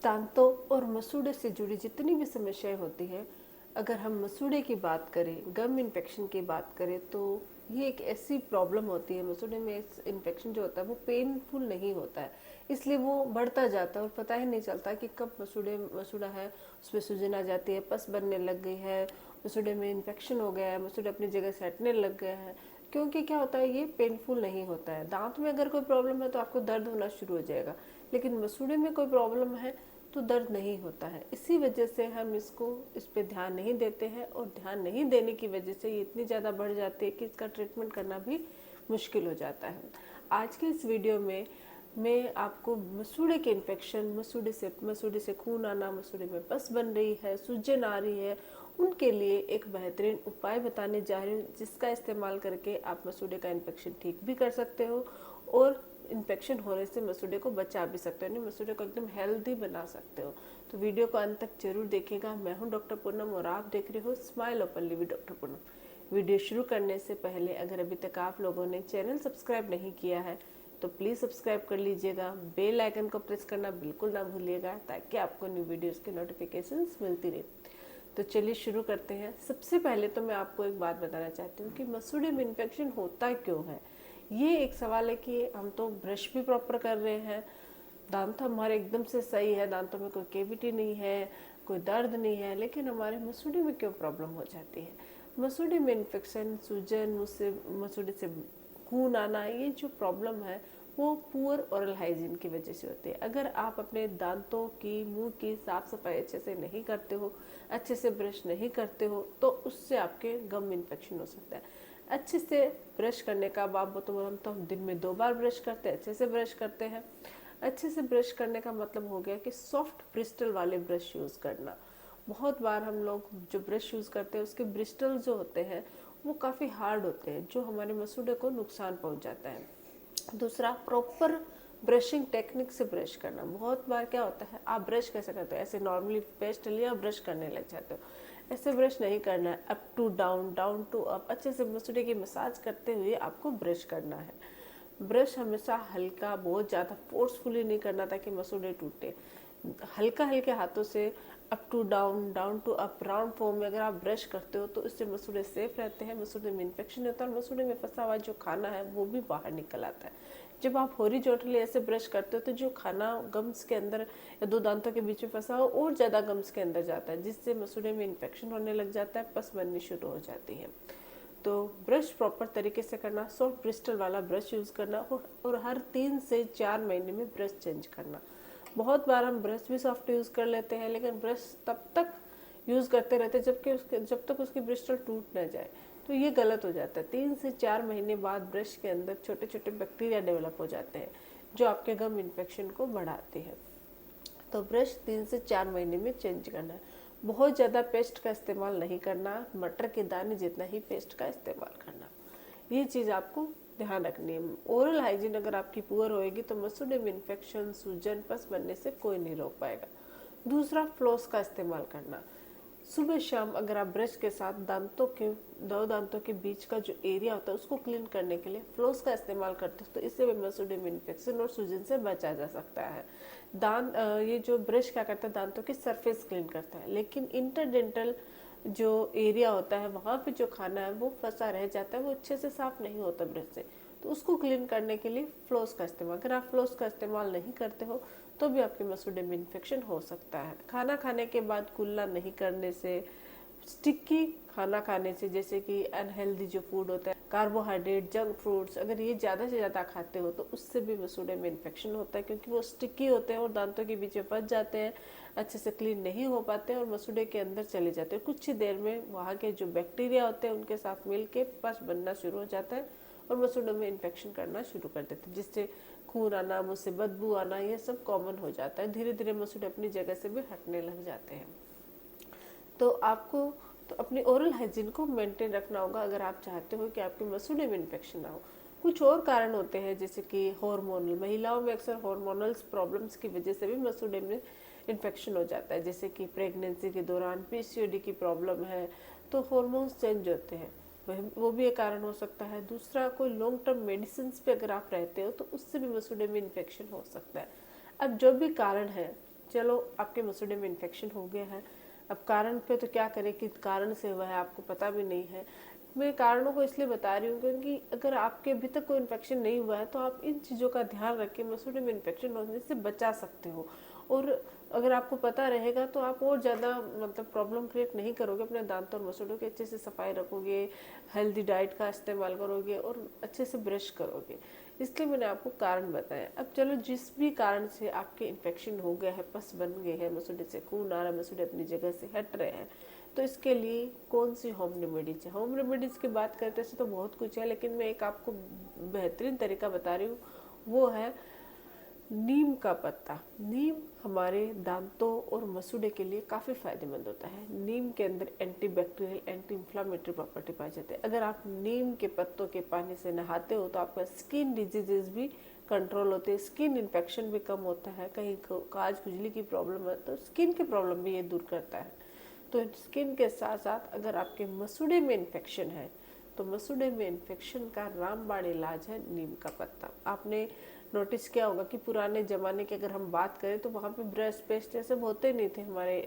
दांतों और मसूड़े से जुड़ी जितनी भी समस्याएं होती हैं, अगर हम मसूड़े की बात करें, गम इन्फेक्शन की बात करें, तो ये एक ऐसी प्रॉब्लम होती है। मसूड़े में इन्फेक्शन जो होता है वो पेनफुल नहीं होता है, इसलिए वो बढ़ता जाता है और पता ही नहीं चलता कि कब मसूड़ा है, उसमें सूजन आ जाती है, पस बनने लग गई है, मसूड़े में इन्फेक्शन हो गया है, मसूड़े अपनी जगह से हटने लग गया है। क्योंकि क्या होता है, ये पेनफुल नहीं होता है। दांत में अगर कोई प्रॉब्लम है तो आपको दर्द होना शुरू हो जाएगा, लेकिन मसूड़े में कोई प्रॉब्लम है तो दर्द नहीं होता है। इसी वजह से हम इस पे ध्यान नहीं देते हैं, और ध्यान नहीं देने की वजह से ये इतनी ज़्यादा बढ़ जाती है कि इसका ट्रीटमेंट करना भी मुश्किल हो जाता है। आज के इस वीडियो में मैं आपको मसूड़े के इन्फेक्शन, मसूड़े से खून आना, मसूड़े में पस बन रही है, सूजन आ रही है, उनके लिए एक बेहतरीन उपाय बताने जा रही हूँ, जिसका इस्तेमाल करके आप मसूड़े का इन्फेक्शन ठीक भी कर सकते हो और इन्फेक्शन होने से मसूड़े को बचा भी सकते हो, मसूड़े को एकदम हेल्दी बना सकते हो। तो वीडियो को अंत तक जरूर देखिएगा। मैं हूं डॉक्टर पूनम और आप देख रहे हो smile openly with doctor Poonam. Video शुरू करने से पहले अगर अभी तक आप लोगों ने चैनल सब्सक्राइब नहीं किया है तो प्लीज़ सब्सक्राइब कर लीजिएगा। बेल आइकन को प्रेस करना बिल्कुल ना भूलिएगा, ताकि आपको न्यू वीडियोज़ की नोटिफिकेशंस मिलती रहे। तो चलिए शुरू करते हैं। सबसे पहले तो मैं आपको एक बात बताना चाहती हूँ कि मसूड़े में इन्फेक्शन होता क्यों है। ये एक सवाल है कि हम तो ब्रश भी प्रॉपर कर रहे हैं, दांत हमारे एकदम से सही है, दांतों में कोई केविटी नहीं है, कोई दर्द नहीं है, लेकिन हमारे मसूड़े में क्यों प्रॉब्लम हो जाती है। मसूड़े में इन्फेक्शन, सूजन, मसूड़े से खून आना, ये जो प्रॉब्लम है वो पुअर ओरल हाइजीन की वजह से होती है। अगर आप अपने दांतों की, मुंह की साफ सफाई अच्छे से नहीं करते हो, अच्छे से ब्रश नहीं करते हो, तो उससे आपके गम इन्फेक्शन हो सकता है। अच्छे से ब्रश करने का अब तो हम तो दिन में 2 बार ब्रश करते हैं, अच्छे से ब्रश करते हैं। अच्छे से ब्रश करने का मतलब हो गया कि सॉफ्ट ब्रिस्टल वाले ब्रश यूज़ करना। बहुत बार हम लोग जो ब्रश यूज़ करते हैं उसके ब्रिस्टल जो होते हैं वो काफ़ी हार्ड होते हैं, जो हमारे मसूड़े को नुकसान पहुंच जाता है। दूसरा, प्रॉपर ब्रशिंग टेक्निक से ब्रश करना। बहुत बार क्या होता है, आप ब्रश कैसे करते हो, ऐसे नॉर्मली पेस्ट लिया ब्रश करने लग जाते हो। ऐसे ब्रश नहीं करना है, up to down, down to up, अच्छे से मसूड़े की मसाज करते हुए आपको ब्रश करना है। ब्रश हमेशा हल्का, बहुत ज़्यादा फोर्सफुली नहीं करना ताकि मसूड़े टूटे। हल्का हल्के हाथों से up to down, down to up, round form में अगर आप ब्रश करते हो तो इससे मसूड़े सेफ रहते हैं, मसूड़े में इन्फेक्शन नहीं होता और मसूड़े में फंसा हुआ जो खाना है वो भी बाहर निकल आता है। जब आप हॉरिजॉन्टली ऐसे ब्रश करते हो तो जो खाना गम्स के अंदर या 2 दांतों के बीच में फंसा हो और ज़्यादा गम्स के अंदर जाता है, जिससे मसूड़े में इन्फेक्शन होने लग जाता है, पस बननी शुरू हो जाती है। तो ब्रश प्रॉपर तरीके से करना, सॉफ्ट ब्रिस्टल वाला ब्रश यूज़ करना, और हर 3 से 4 महीने में ब्रश चेंज करना। बहुत बार हम ब्रश भी सॉफ्ट यूज़ कर लेते हैं, लेकिन ब्रश तब तक यूज़ करते रहते हैं जब तक उसकी ब्रिस्टल टूट न जाए, तो ये गलत हो जाता है। 3 से 4 महीने बाद ब्रश के अंदर छोटे छोटे बैक्टीरिया डेवलप हो जाते हैं, जो आपके गम इन्फेक्शन को बढ़ाते हैं। तो ब्रश 3 से 4 महीने में चेंज करना है। बहुत ज़्यादा पेस्ट का इस्तेमाल नहीं करना, मटर के दाने जितना ही पेस्ट का इस्तेमाल करना। ये चीज़ आपको ध्यान रखनी है। ओरल हाइजीन अगर आपकी पुअर होएगी तो मसूड़े में इन्फेक्शन, सूजन, पस बनने से कोई नहीं रोक पाएगा। दूसरा, फ्लॉस का इस्तेमाल करना। सुबह शाम अगर आप ब्रश के साथ दो दांतों के बीच का जो एरिया होता है उसको क्लीन करने के लिए फ्लोस का इस्तेमाल करते हो तो इससे भी मसूड़े में इन्फेक्शन और सूजन से बचा जा सकता है। ये जो ब्रश क्या करता है, दांतों की सरफेस क्लीन करता है, लेकिन इंटरडेंटल जो एरिया होता है वहाँ पे जो खाना है वो फंसा रह जाता है, वो अच्छे से साफ नहीं होता ब्रश से। तो उसको क्लीन करने के लिए फ्लोस का इस्तेमाल, अगर आप फ्लोस का इस्तेमाल नहीं करते हो तो भी आपके मसूड़े में इन्फेक्शन हो सकता है। खाना खाने के बाद कुल्ला नहीं करने से, स्टिकी खाना खाने से, जैसे कि अनहेल्दी जो फूड होता है, कार्बोहाइड्रेट, जंक फूड्स, अगर ये ज़्यादा से ज़्यादा खाते हो तो उससे भी मसूड़े में इन्फेक्शन होता है, क्योंकि वो स्टिकी होते हैं और दांतों के बीच में फंस जाते हैं, अच्छे से क्लीन नहीं हो पाते हैं और मसूड़े के अंदर चले जाते हैं। कुछ ही देर में वहाँ के जो बैक्टीरिया होते हैं उनके साथ मिल के पस बनना शुरू हो जाता है और मसूड़ों में इन्फेक्शन करना शुरू कर देते हैं, जिससे खून आना, मुँह से बदबू आना, ये सब कॉमन हो जाता है। धीरे धीरे मसूड़े अपनी जगह से भी हटने लग जाते हैं। तो आपको तो अपनी ओरल हाइजीन को मेंटेन रखना होगा अगर आप चाहते हो कि आपके मसूड़े में इन्फेक्शन ना हो। कुछ और कारण होते हैं, जैसे कि हार्मोनल, महिलाओं में अक्सर हार्मोनल प्रॉब्लम्स की वजह से भी मसूड़े में इन्फेक्शन हो जाता है, जैसे कि प्रेगनेंसी के दौरान पीसीओडी की प्रॉब्लम है तो हार्मोन्स चेंज होते हैं, वो भी एक कारण हो सकता है। दूसरा, कोई लॉन्ग टर्म मेडिसिन पे अगर आप रहते हो तो उससे भी मसूड़े में इन्फेक्शन हो सकता है। अब जो भी कारण है चलो आपके मसूड़े में इन्फेक्शन हो गया है, अब कारण पे तो क्या करें, किस कारण से हुआ है आपको पता भी नहीं है। मैं कारणों को इसलिए बता रही हूँ क्योंकि अगर आपके अभी तक कोई इन्फेक्शन नहीं हुआ है तो आप इन चीज़ों का ध्यान रख के मसूड़े में इन्फेक्शन होने से बचा सकते हो। और अगर आपको पता रहेगा तो आप और ज़्यादा मतलब प्रॉब्लम क्रिएट नहीं करोगे, अपने दांत और मसूड़ों की अच्छे से सफाई रखोगे, हेल्दी डाइट का इस्तेमाल करोगे और अच्छे से ब्रश करोगे। इसलिए मैंने आपको कारण बताया। अब चलो जिस भी कारण से आपके इन्फेक्शन हो गया है, पस बन गए हैं, मसूड़े से खून आ रहा है, मसूड़े अपनी जगह से हट रहे हैं, तो इसके लिए कौन सी होम रेमेडीज है। होम रेमेडीज की बात करते हैं तो बहुत कुछ है, लेकिन मैं एक आपको बेहतरीन तरीका बता रही हूँ, वो है नीम का पत्ता। नीम हमारे दांतों और मसूड़े के लिए काफ़ी फायदेमंद होता है। नीम के अंदर एंटीबैक्टीरियल, एंटी इंफ्लामेटरी प्रॉपर्टी पाई जाती है। अगर आप नीम के पत्तों के पानी से नहाते हो तो आपका स्किन डिजीजेज भी कंट्रोल होते हैं, स्किन इन्फेक्शन भी कम होता है, कहीं काज खुजली की प्रॉब्लम है तो स्किन की प्रॉब्लम भी ये दूर करता है। तो स्किन के साथ साथ अगर आपके मसूड़े में इन्फेक्शन है तो मसूड़े में इन्फेक्शन का रामबाण इलाज है नीम का पत्ता। आपने नोटिस किया होगा कि पुराने ज़माने की अगर हम बात करें तो वहाँ पे ब्रश पेस्ट ये सब होते नहीं थे हमारे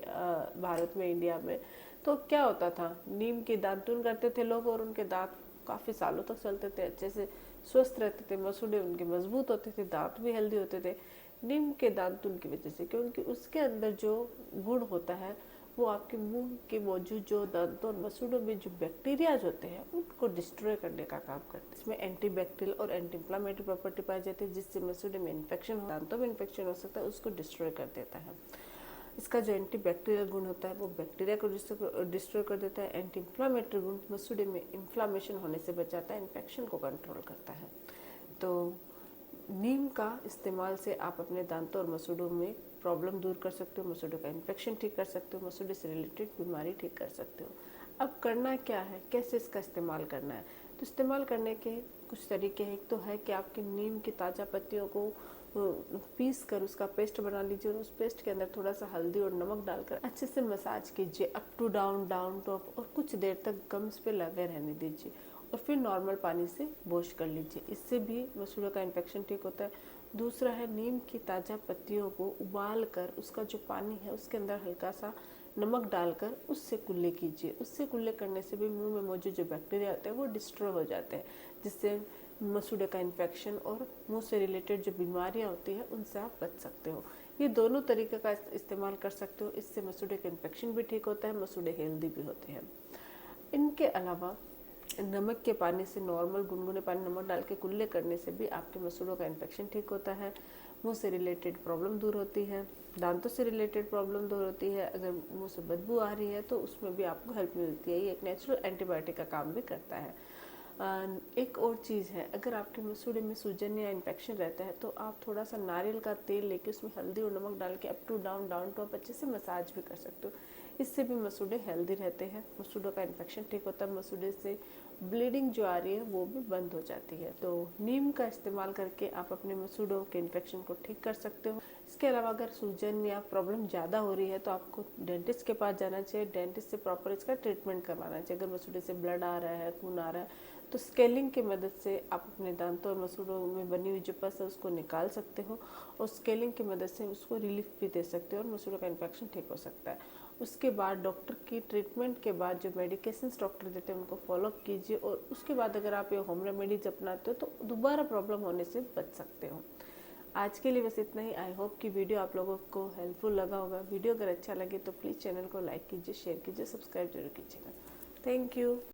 भारत में, इंडिया में। तो क्या होता था, नीम की दातुन करते थे लोग और उनके दांत काफ़ी सालों तक चलते थे, अच्छे से स्वस्थ रहते थे, मसूड़े उनके मजबूत होते थे, दांत भी हेल्दी होते थे नीम के दातुन की वजह से। क्योंकि उसके अंदर जो गुण होता है वो आपके मुंह के मौजूद जो दांतों और मसूड़ों में जो बैक्टीरियाज होते हैं उनको डिस्ट्रॉय करने का काम करते हैं। इसमें एंटीबैक्टीरियल और एंटी इंफ्लामेटरी प्रॉपर्टी पाई जाती है, जिससे मसूड़े में इन्फेक्शन, दांतों में इन्फेक्शन हो सकता है, उसको डिस्ट्रॉय कर देता है। इसका जो एंटीबैक्टीरियल गुण होता है वो बैक्टीरिया को डिस्ट्रॉय कर देता है। एंटी इंफ्लामेटरी गुण मसूड़े में इन्फ्लामेशन होने से बचाता है, इन्फेक्शन को कंट्रोल करता है। तो नीम का इस्तेमाल से आप अपने दांतों और मसूड़ों में प्रॉब्लम दूर कर सकते हो, मसूड़ों का इन्फेक्शन ठीक कर सकते हो, मसूड़े से रिलेटेड बीमारी ठीक कर सकते हो। अब करना क्या है, कैसे इसका इस्तेमाल करना है, तो इस्तेमाल करने के कुछ तरीके हैं। एक तो है कि आपके नीम की ताज़ा पत्तियों को पीस कर उसका पेस्ट बना लीजिए और उस पेस्ट के अंदर थोड़ा सा हल्दी और नमक डालकर अच्छे से मसाज कीजिए, up to down, down to up, और कुछ देर तक गम्स पे लगे रहने दीजिए और फिर नॉर्मल पानी से वॉश कर लीजिए। इससे भी मसूड़ों का इन्फेक्शन ठीक होता है। दूसरा है नीम की ताज़ा पत्तियों को उबाल कर उसका जो पानी है उसके अंदर हल्का सा नमक डालकर उससे कुल्ले कीजिए। उससे कुल्ले करने से भी मुंह में मौजूद जो बैक्टीरिया होते हैं वो डिस्ट्रॉय हो जाते हैं, जिससे मसूड़े का इन्फेक्शन और मुंह से रिलेटेड जो बीमारियां होती हैं उनसे आप बच सकते हो। ये दोनों तरीके का इस्तेमाल कर सकते हो, इससे मसूड़े का इन्फेक्शन भी ठीक होता है, मसूड़े हेल्दी भी होते हैं। इनके अलावा नमक के पानी से, नॉर्मल गुनगुने पानी नमक डाल के कुल्ले करने से भी आपके मसूड़ों का इन्फेक्शन ठीक होता है, मुंह से रिलेटेड प्रॉब्लम दूर होती है, दांतों से रिलेटेड प्रॉब्लम दूर होती है। अगर मुंह से बदबू आ रही है तो उसमें भी आपको हेल्प मिलती है। ये एक नेचुरल एंटीबायोटिक का काम भी करता है। एक और चीज़ है, अगर आपके मसूड़े में सूजन या इन्फेक्शन रहता है तो आप थोड़ा सा नारियल का तेल लेके उसमें हल्दी और नमक डाल के up to down, down to up अच्छे से मसाज भी कर सकते हो। इससे भी मसूड़े हेल्दी रहते हैं, मसूड़ों का इन्फेक्शन ठीक होता है, मसूड़े से ब्लीडिंग जो आ रही है वो भी बंद हो जाती है। तो नीम का इस्तेमाल करके आप अपने मसूड़ों के इन्फेक्शन को ठीक कर सकते हो। इसके अलावा अगर सूजन या प्रॉब्लम ज़्यादा हो रही है तो आपको डेंटिस्ट के पास जाना चाहिए, डेंटिस्ट से प्रॉपर इसका ट्रीटमेंट करवाना चाहिए। अगर मसूड़े से ब्लड आ रहा है, खून आ रहा है, तो स्केलिंग की मदद से आप अपने दांतों और मसूड़ों में बनी हुई जो पस है उसको निकाल सकते हो और स्केलिंग की मदद से उसको रिलीफ भी दे सकते हो और मसूड़ों का इन्फेक्शन ठीक हो सकता है। उसके बाद डॉक्टर की ट्रीटमेंट के बाद जो मेडिकेशंस डॉक्टर देते हैं उनको फॉलो कीजिए और उसके बाद अगर आप ये होम रेमेडीज अपनाते हो तो दोबारा प्रॉब्लम होने से बच सकते हो। आज के लिए बस इतना ही। आई होप कि वीडियो आप लोगों को हेल्पफुल लगा होगा। वीडियो अगर अच्छा लगे तो प्लीज़ चैनल को लाइक कीजिए, शेयर कीजिए, सब्सक्राइब जरूर कीजिएगा। Thank you.